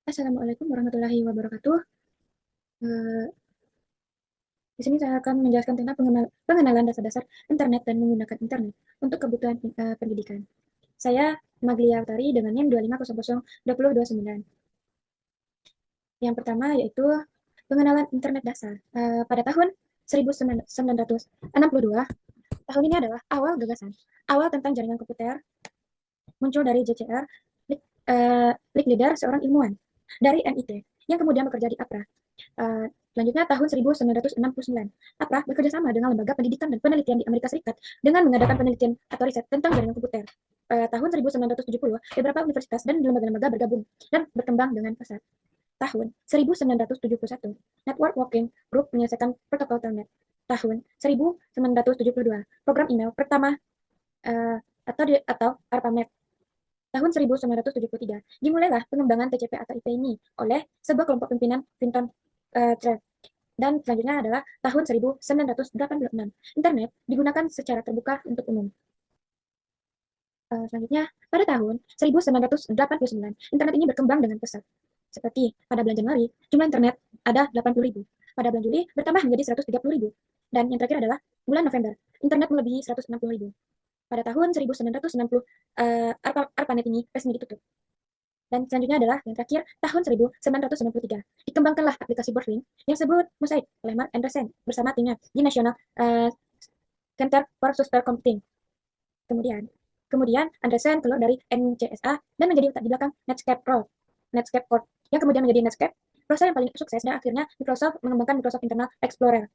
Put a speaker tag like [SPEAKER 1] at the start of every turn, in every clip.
[SPEAKER 1] Assalamualaikum warahmatullahi wabarakatuh. Eh, di sini saya akan menjelaskan tentang pengenalan dasar-dasar internet dan menggunakan internet untuk kebutuhan pendidikan. Saya Maglia Utari dengan NIM 2500229. Yang pertama yaitu pengenalan internet dasar. Pada tahun 1962, tahun ini adalah awal gagasan, awal tentang jaringan komputer muncul dari JCR, League Leader, seorang ilmuwan dari MIT yang kemudian bekerja di APRA. Selanjutnya tahun 1969, APRA bekerjasama dengan Lembaga Pendidikan dan Penelitian di Amerika Serikat dengan mengadakan penelitian atau riset tentang jaringan komputer. Tahun 1970, beberapa universitas dan lembaga-lembaga bergabung dan berkembang dengan pesat. Tahun 1971, Network Working Group menyelesaikan protokol Telnet. Tahun 1972, program email pertama atau ARPANET. Tahun 1973, dimulailah pengembangan TCP atau IP ini oleh sebuah kelompok pimpinan Vinton Cerf. Dan selanjutnya adalah tahun 1986. Internet digunakan secara terbuka untuk umum. Selanjutnya, pada tahun 1989, internet ini berkembang dengan pesat. Seperti pada bulan Januari, jumlah internet ada 80.000. Pada bulan Juli, bertambah menjadi 130.000. Dan yang terakhir adalah bulan November, internet melebihi 160.000. Pada tahun 1990, ARPANET ini resmi ditutup. Dan selanjutnya adalah yang terakhir, tahun 1993. Dikembangkanlah aplikasi Boardlink yang disebut Mosaic oleh Mark Anderson bersama timnya di National Center for Supercomputing. Kemudian Anderson keluar dari NCSA dan menjadi otak di belakang Netscape Core, yang kemudian menjadi Netscape, perusahaan yang paling sukses, dan akhirnya Microsoft mengembangkan Microsoft Internet Explorer.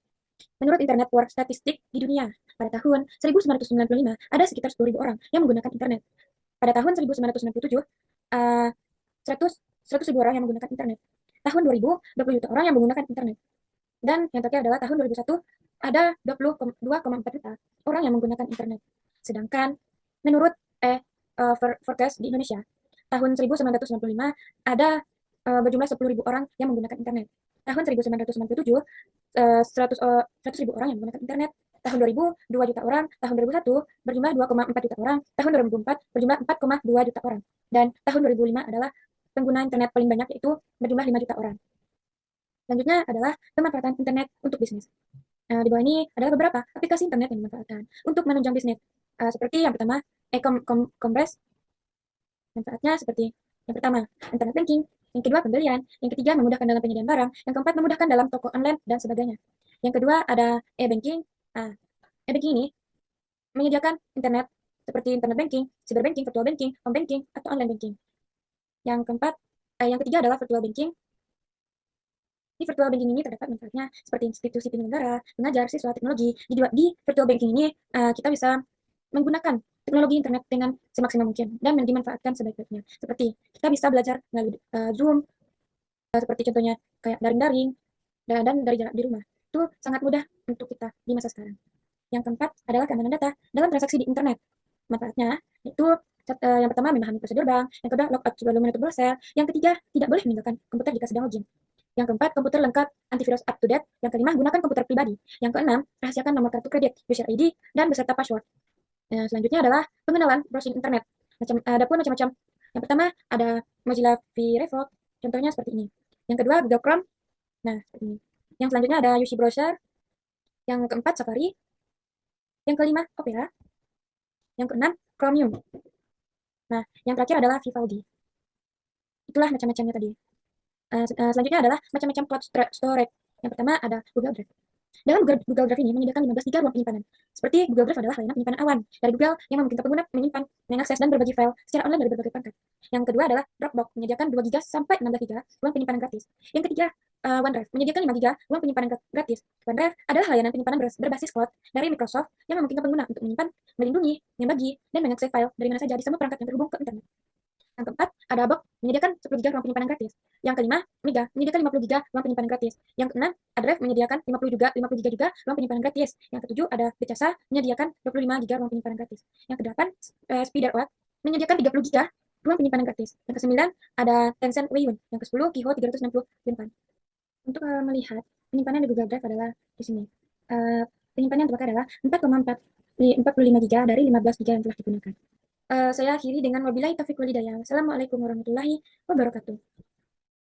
[SPEAKER 1] Menurut Internet World Statistic di dunia, pada tahun 1995 ada sekitar 10.000 orang yang menggunakan internet. Pada tahun 1997, 100.000 orang yang menggunakan internet. Tahun 2000, 20 juta orang yang menggunakan internet. Dan yang terakhir adalah tahun 2001, ada 22,4 juta orang yang menggunakan internet. Sedangkan menurut forecast di Indonesia, tahun 1995 ada berjumlah 10.000 orang yang menggunakan internet. Tahun 1997, 100.000 orang yang menggunakan internet. Tahun 2000, 2 juta orang. Tahun 2001, berjumlah 2,4 juta orang. Tahun 2004, berjumlah 4,2 juta orang. Dan tahun 2005 adalah pengguna internet paling banyak, yaitu berjumlah 5 juta orang. Selanjutnya adalah pemanfaatan internet untuk bisnis. Di bawah ini adalah beberapa aplikasi internet yang dimanfaatkan untuk menunjang bisnis. Seperti yang pertama, Kompres. Manfaatnya seperti yang pertama, internet banking. Yang kedua, pembelian. Yang ketiga, memudahkan dalam penyediaan barang. Yang keempat, memudahkan dalam toko online dan sebagainya. Yang kedua, ada e-banking. E-banking ini menyediakan internet seperti internet banking, cyber banking, virtual banking, home banking, atau online banking. Yang ketiga adalah virtual banking. Di virtual banking ini terdapat manfaatnya seperti institusi penyelenggara, pengajar, siswa, teknologi. Di virtual banking ini kita bisa menggunakan teknologi internet dengan semaksimal mungkin dan dimanfaatkan sebaik-baiknya. Seperti kita bisa belajar melalui Zoom, seperti contohnya kayak daring-daring, dan dari jarak di rumah. Itu sangat mudah untuk kita di masa sekarang. Yang keempat adalah keamanan data dalam transaksi di internet. Manfaatnya itu yang pertama, memahami prosedur bank. Yang kedua, logout sebelum menutup browser. Yang ketiga, tidak boleh meninggalkan komputer jika sedang login. Yang keempat, komputer lengkap antivirus up to date. Yang kelima, gunakan komputer pribadi. Yang keenam, rahasiakan nomor kartu kredit, user ID, dan beserta password. Selanjutnya adalah pengenalan browsing internet. Ada pun macam-macam. Yang pertama, ada Mozilla Firefox. Contohnya seperti ini. Yang kedua, Google Chrome. Nah, seperti ini. Yang selanjutnya ada UC Browser. Yang keempat, Safari. Yang kelima, Opera. Yang keenam, Chromium. Nah, yang terakhir adalah Vivaldi. Itulah macam-macamnya tadi. Selanjutnya adalah macam-macam cloud storage. Yang pertama ada Google Drive. Dalam Google Drive ini menyediakan 15 GB ruang penyimpanan. Seperti Google Drive adalah layanan penyimpanan awan dari Google yang memungkinkan pengguna menyimpan, mengakses, dan berbagi file secara online dari berbagai perangkat. Yang kedua adalah Dropbox, menyediakan 2 GB sampai 16 GB ruang penyimpanan gratis. Yang ketiga, OneDrive, menyediakan 5 GB ruang penyimpanan gratis. OneDrive adalah layanan penyimpanan berbasis cloud dari Microsoft yang memungkinkan pengguna untuk menyimpan, melindungi, membagi, dan mengakses file dari mana saja di semua perangkat yang terhubung ke internet. Yang keempat, ada Box, menyediakan 10 GB ruang penyimpanan gratis. Yang kelima, Mega, menyediakan 50 GB ruang penyimpanan gratis. Yang keenam, Adrive, menyediakan 50 GB juga ruang penyimpanan gratis. Yang ketujuh, ada Becasa, menyediakan 25 GB ruang penyimpanan gratis. Yang kedelapan, Spiderweb, menyediakan 30 GB ruang penyimpanan gratis. Yang kesembilan, ada Tencent Weiyun. Yang kesepuluh, Kiho 360 Winpan. Untuk melihat penyimpanan di Google Drive adalah di sini. Penyimpanan yang terpakai adalah 4,45 GB dari 15 GB yang telah digunakan. Saya akhiri dengan wabillahi taufiq wal hidayah. Wassalamualaikum warahmatullahi wabarakatuh.